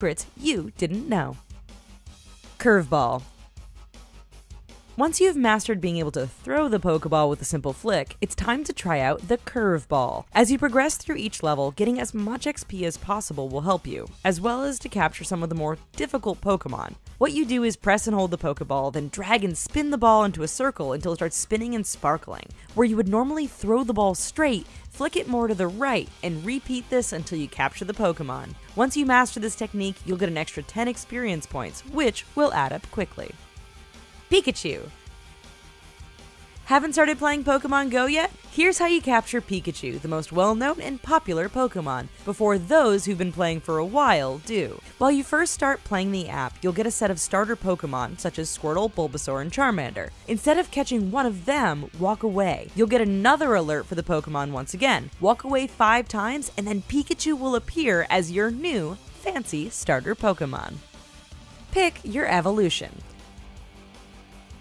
secrets you didn't know. Curveball. Once you've mastered being able to throw the Pokeball with a simple flick, it's time to try out the Curveball. As you progress through each level, getting as much XP as possible will help you, as well as to capture some of the more difficult Pokemon. What you do is press and hold the Pokeball, then drag and spin the ball into a circle until it starts spinning and sparkling. Where you would normally throw the ball straight, flick it more to the right, and repeat this until you capture the Pokemon. Once you master this technique, you'll get an extra 10 experience points, which will add up quickly. Pikachu. Haven't started playing Pokemon Go yet? Here's how you capture Pikachu, the most well-known and popular Pokemon, before those who've been playing for a while do. While you first start playing the app, you'll get a set of starter Pokemon, such as Squirtle, Bulbasaur, and Charmander. Instead of catching one of them, walk away. You'll get another alert for the Pokemon once again. Walk away 5 times, and then Pikachu will appear as your new, fancy starter Pokemon. Pick your evolution.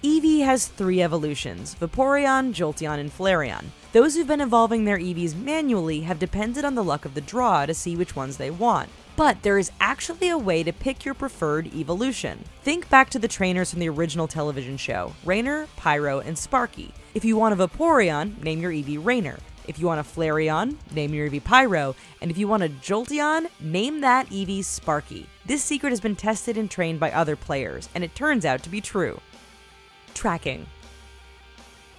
Eevee has 3 evolutions: Vaporeon, Jolteon, and Flareon. Those who've been evolving their Eevees manually have depended on the luck of the draw to see which ones they want. But there is actually a way to pick your preferred evolution. Think back to the trainers from the original television show: Rainer, Pyro, and Sparky. If you want a Vaporeon, name your Eevee Rainer. If you want a Flareon, name your Eevee Pyro, and if you want a Jolteon, name that Eevee Sparky. This secret has been tested and trained by other players, and it turns out to be true. Tracking.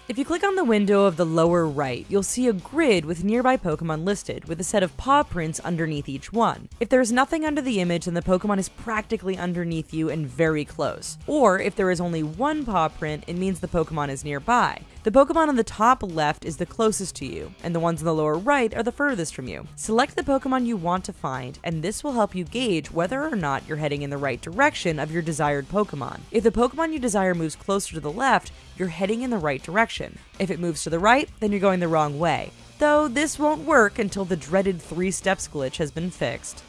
If you click on the window of the lower right, you'll see a grid with nearby Pokemon listed, with a set of paw prints underneath each one. If there's nothing under the image, then the Pokemon is practically underneath you and very close. Or if there is only one paw print, it means the Pokemon is nearby. The Pokemon on the top left is the closest to you, and the ones on the lower right are the furthest from you. Select the Pokemon you want to find, and this will help you gauge whether or not you're heading in the right direction of your desired Pokemon. If the Pokemon you desire moves closer to the left, you're heading in the right direction. If it moves to the right, then you're going the wrong way. Though this won't work until the dreaded 3 steps glitch has been fixed.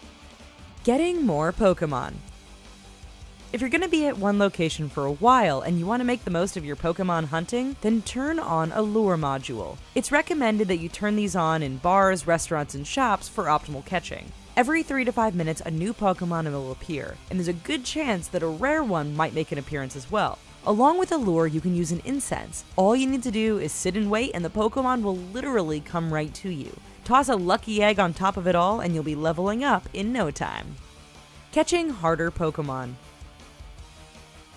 Getting more Pokemon. If you're going to be at one location for a while and you want to make the most of your Pokemon hunting, then turn on a lure module. It's recommended that you turn these on in bars, restaurants, and shops for optimal catching. Every 3 to 5 minutes, a new Pokemon will appear, and there's a good chance that a rare one might make an appearance as well. Along with a lure, you can use an incense. All you need to do is sit and wait, and the Pokemon will literally come right to you. Toss a lucky egg on top of it all, and you'll be leveling up in no time. Catching harder Pokemon.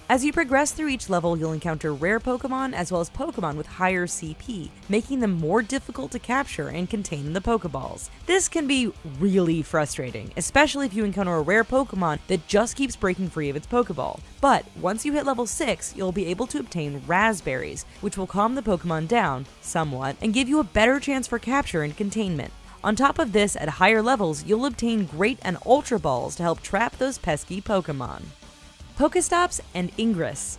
As you progress through each level, you'll encounter rare Pokemon as well as Pokemon with higher CP, making them more difficult to capture and contain in the Pokeballs. This can be really frustrating, especially if you encounter a rare Pokemon that just keeps breaking free of its Pokeball. But once you hit level 6, you'll be able to obtain Raspberries, which will calm the Pokemon down somewhat and give you a better chance for capture and containment. On top of this, at higher levels, you'll obtain Great and Ultra Balls to help trap those pesky Pokemon. Pokestops and Ingress.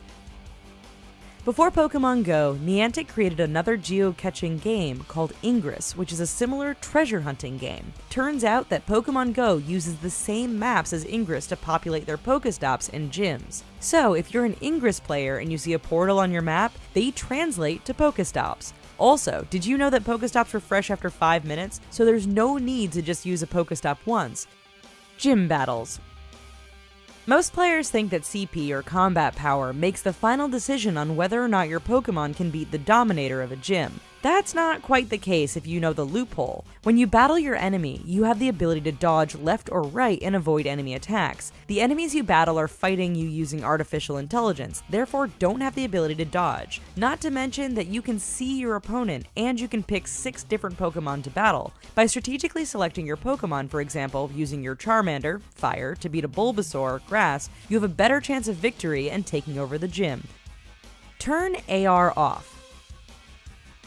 Before Pokemon Go, Niantic created another geo-catching game called Ingress, which is a similar treasure hunting game. Turns out that Pokemon Go uses the same maps as Ingress to populate their Pokestops and gyms. So if you're an Ingress player and you see a portal on your map, they translate to Pokestops. Also, did you know that Pokestops refresh after 5 minutes, so there's no need to just use a Pokestop once? Gym battles. Most players think that CP or combat power makes the final decision on whether or not your Pokemon can beat the Dominator of a gym. That's not quite the case if you know the loophole. When you battle your enemy, you have the ability to dodge left or right and avoid enemy attacks. The enemies you battle are fighting you using artificial intelligence, therefore don't have the ability to dodge. Not to mention that you can see your opponent and you can pick 6 different Pokemon to battle. By strategically selecting your Pokemon, for example, using your Charmander, Fire, to beat a Bulbasaur, Grass, you have a better chance of victory and taking over the gym. Turn AR off.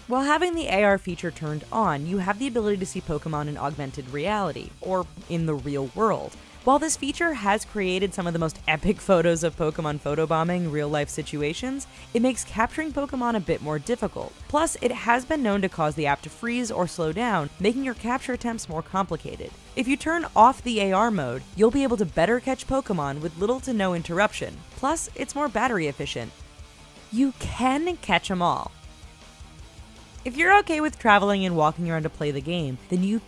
While having the AR feature turned on, you have the ability to see Pokemon in augmented reality, or in the real world. While this feature has created some of the most epic photos of Pokemon photobombing real-life situations, it makes capturing Pokemon a bit more difficult. Plus, it has been known to cause the app to freeze or slow down, making your capture attempts more complicated. If you turn off the AR mode, you'll be able to better catch Pokemon with little to no interruption. Plus, it's more battery efficient. You can catch them all. If you're okay with traveling and walking around to play the game, then you